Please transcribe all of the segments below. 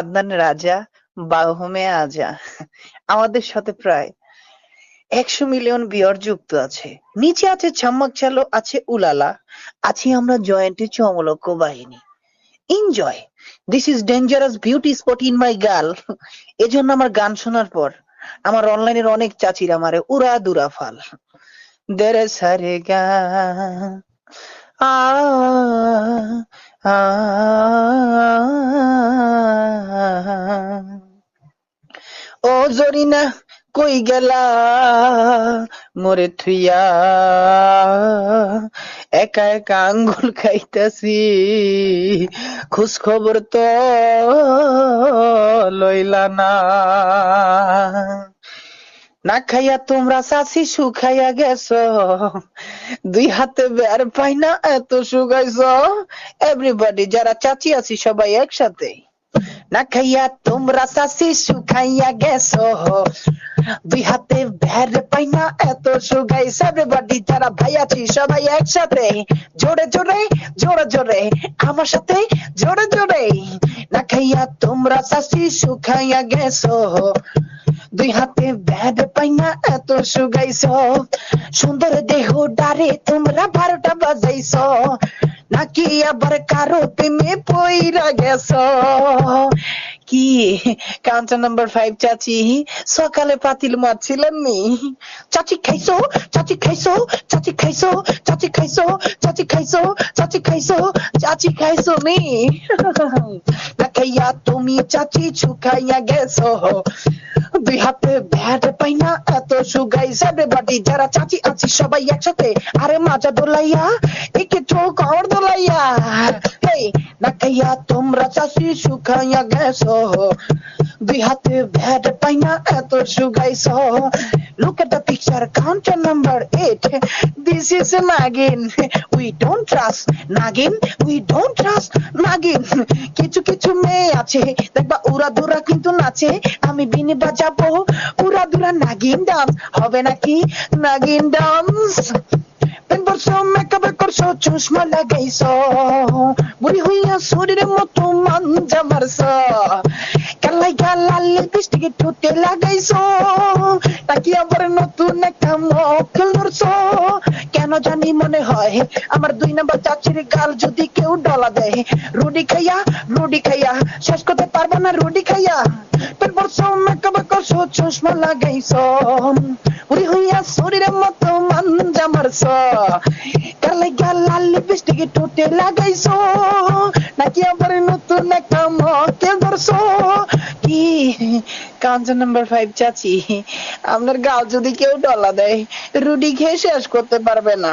আদনান রাজা, বাহমে আজা। আমাদের সাথে প্রায় ১০০ মিলিয়ন ভিউয়ার যুক্ত আছে। নিচে আছে ছাম্মাক চালো, আছে উলালা, আছি আমরা জয়েন্টে চমলক্ষ বাহিনী। Enjoy. This is dangerous beauty spot in my girl. এজন্য আমার গান শোনার পর আমার অনলাইনের অনেক চাচিরা মারে উড়া দুরা ফাল। দেরে সারে গা আ আ ও জরিনা কই গেলা মোরে থুইয়া, একা একা আঙ্গুল খাইতাছি, খোঁজ খবর তো লইলা না। না খাইয়া তোমরা চাষি শুকাইয়া গেছো, দুই হাতে বের পাই না এত শুকাইছো। এভরিবডি যারা চাচি আছি সবাই একসাথে। না খাইয়া তোমরা চাষি শুকাইয়া গেছো, দুই হাতে বের পাই না এত শুকাইছো। এভরিবডি যারা ভাই আছি সবাই একসাথে, জোরে জোরে জোরে জোরে আমার সাথে জোরে জোরে। না খাইয়া তোমরা চাষি শুকাইয়া গেছো, দুই হাতে ব্যাড পাই না এত শুকাইছো। সুন্দর দেহ ডারে তোমরা ১২টা বাজাইছো, নাকি আবার কারো প্রেমে পইরা গেছো। কি কাঞ্চন নাম্বার 5 চাচি সকালে পাতিল মারছিলেন নি? চাচি খাইছো, চাচি খাইছো, চাচি খাইছো, চাচি খাইছো, চাচি খাইছো, চাচি খাইছো, চাচি খাইছো নি? না খাইয়া তুমি চাচি শুকাইয়া গেছো, দুই হাতে ব্যাট পাই না এত শুকাইছে। এভরিবডি যারা চাচি আছি সবাই একসাথে, আরে মাজা দোলাইয়া একে ঠোক আর দোলাইয়া। হেই না খাইয়া তোমরা চাচি শুকাইয়া গেছো, দুই হাতে ব্যাট পাই না এত শুকাইছো। Look at the picture, counter number 8. This is a Nagin. We don't trust Nagin. We don't trust Nagin. কিছু কিছু মেয়ে আছে দেখবা উড়া দুরা কিন্তু নাচে, আমি বিনে বাজাবো উড়া দুরা নাগিন ডান্স। হবে নাকি নাগিন ডান্স? প্রেম করছো, মেকআপ করছো, চশমা লাগাইছো, বুড়ি হইয়া শরীরের মতো মাঞ্জা মারছো, কালাই গালাল লিপস্টিক ঠোঁটে লাগাইছো, নাকি আবার নতুন একটা মক্কেল ধরছো। কেন জানি মনে হয় আমার ২ নাম্বার চাচির গাল যদি কেউ ডলা দেয়, রুডি খাইয়া শেষ করতে পারবো না রুডি খাইয়া। প্রেম করছো, মেকআপ করছো, চশমা লাগাইছো, বুড়ি হইয়া শরীরের মতো মাঞ্জা মারছো, কালাই গালাল লিপস্টিক ঠোঁটে লাগাইছো, নাকি আবার নতুন একটা মক্কেল ধরছো। কি কাঞ্চন নাম্বার 5 চাচি, আপনার গাল যদি কেউ ডলা দেয়, রুটি খেয়ে শেষ করতে পারবে না।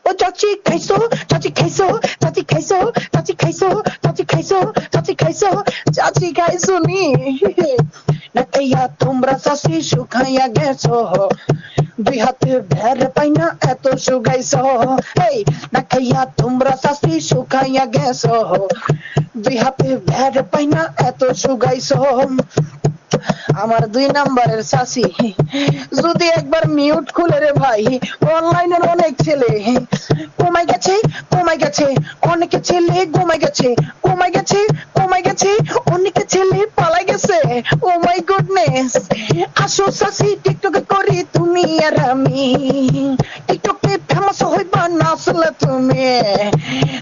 ও চাচি খাইছো, চাচি খাইছো, চাচি খাইছো, চাচি খাইছো, চাচি খাইছো, চাচি খাইছো, চাচি খাইছো নি? না খাইয়া তোমরা চাচি শুকাইয়া গেছো, দুই হাতে ভের পাই না এত শুকাইছো। এই না খাইয়া তোমরা চাচি শুকাইয়া গেছো, দুই হাতে ভের পাই না এত শুকাইছো। আমার ২ নাম্বারের চাচি যদি একবার মিউট খুলে রে ভাই, অনলাইনের অনেক ছেলে কমাই গেছে, কমাই গেছে, অনেকে ছেলে ঘুমাই গেছে, কমাই গেছে, কমাই গেছে, অনেকে ছেলে পালাই গেছে। ও মাই গুডনেস। আসো চাচি টিকটকে করি তুমি আর আমি, টিকটকে ফেমাস হইবা নাচলে তুমি,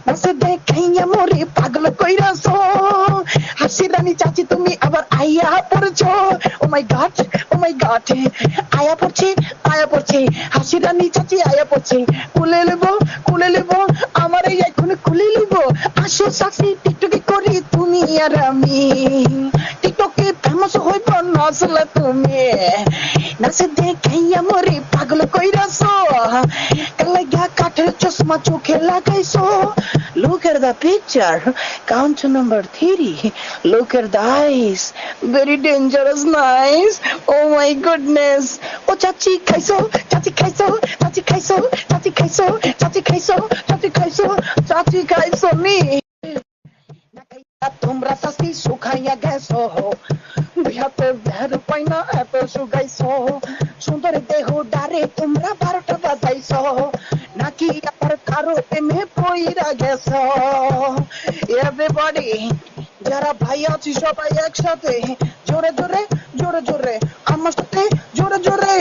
নাচে দেখাইয়া মরে পাগল কইরাছো। হাসি রানী চাচি তুমি আবার আইয়া পড়েছো। ও মাই গড, ও মাই গড, আয়া পড়ছে, আয়া পড়ছে, হাসি রানী চাচি আয়া পড়ছে। কুলে নেবো, কুলে নেবো, আমার এই এখন কুলে নেবো। আসো চাচি টিকটকে করি তুমি আর আমি, টিকটকে ফেমাস হইব নাচলে তুমি, নাচে দেখাইয়া মরে পাগল কইরাছো, কালাইয়া কাঠের চশমা চোখে লাগাইছো। Look at the picture, count number 3. Look at the eyes, very dangerous nice. Oh my goodness. ও চাচি খাইছো, চাচি খাইছো, চাচি খাইছো, চাচি খাইছো, চাচি খাইছো, চাচি খাইছো, চাচি খাইছো নি? তোমরা চাচি শুকাইয়া গেছো, দুই হাতে ভের পাই না এত শুকাইছো, সুন্দর দেহ ডারে তোমরা ১২টা বাজাইছো, নাকি আবার কারো প্রেমে পইরা গেছো। এভরিবডি যারা ভাই আছি সবাই একসাথে জোরে জোরে জোরে জোরে আমার সাথে জোরে জোরে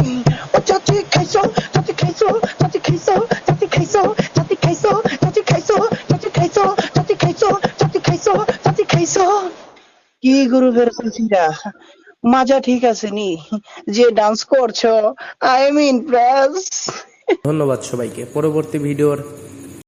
ও চাচি খাইছো চাচি খাইছো চাচি খাইছো চাচি খাইছো চাচি খাইছো চাচি খাইছো চাচি খাইছো চাচি খাইছো চাচি খাইছো চাচি খাইছো কি গুরু ফেরছিরা মাজা ঠিক আছে নি যে ডান্স করছো আই এম ইমপ্রেস ধন্যবাদ সবাইকে। পরবর্তী ভিডিওর